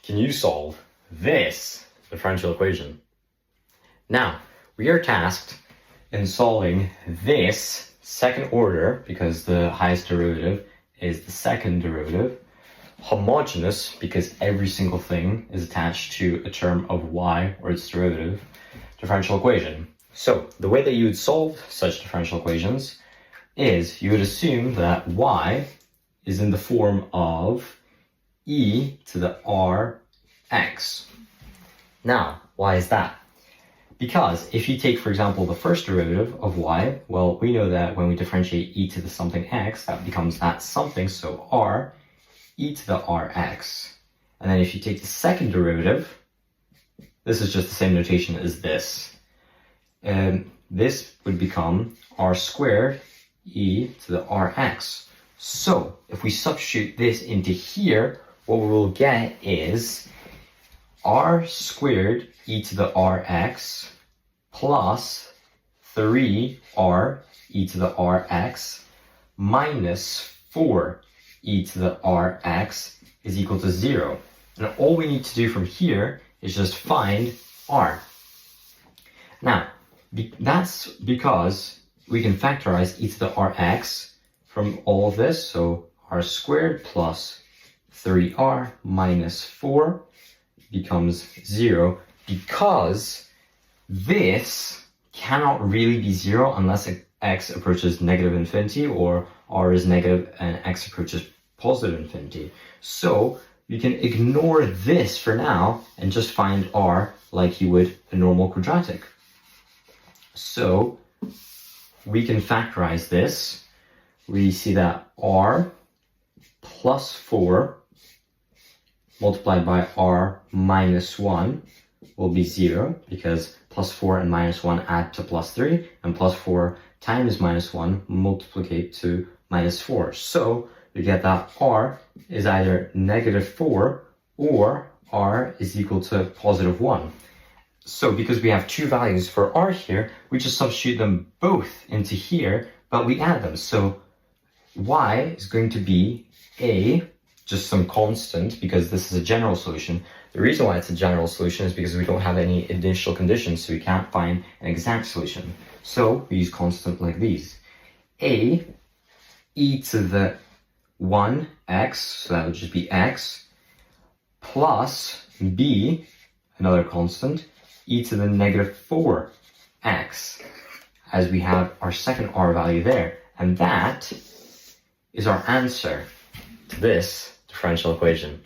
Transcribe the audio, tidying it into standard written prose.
Can you solve this differential equation? Now, we are tasked in solving this second order, because the highest derivative is the second derivative, homogeneous, because every single thing is attached to a term of y or its derivative, differential equation. So the way that you would solve such differential equations is you would assume that y is in the form of e to the rx. Now, why is that? Because if you take, for example, the first derivative of y, well, we know that when we differentiate e to the something x, that becomes that something, so r e to the rx. And then if you take the second derivative, this is just the same notation as this. This would become r squared e to the rx. So if we substitute this into here, what we will get is r squared e to the rx plus 3r e to the rx minus 4 e to the rx is equal to 0. And all we need to do from here is just find r. Now, that's because we can factorize e to the rx from all of this. So r squared plus 3r minus 4 becomes 0, because this cannot really be 0 unless x approaches negative infinity or r is negative and x approaches positive infinity. So you can ignore this for now and just find r like you would a normal quadratic. So we can factorize this. We see that r plus 4 multiplied by r minus 1 will be 0, because plus 4 and minus 1 add to plus 3, and plus 4 times minus 1 multiplicate to minus 4. So we get that r is either negative 4 or r is equal to positive 1. So because we have two values for r here, we just substitute them both into here, but we add them. So y is going to be a, just some constant, because this is a general solution. The reason why it's a general solution is because we don't have any initial conditions, so we can't find an exact solution. So we use constant like these. A e to the 1x, so that would just be x, plus b, another constant, e to the negative 4x, as we have our second r value there. And that is our answer to this differential equation.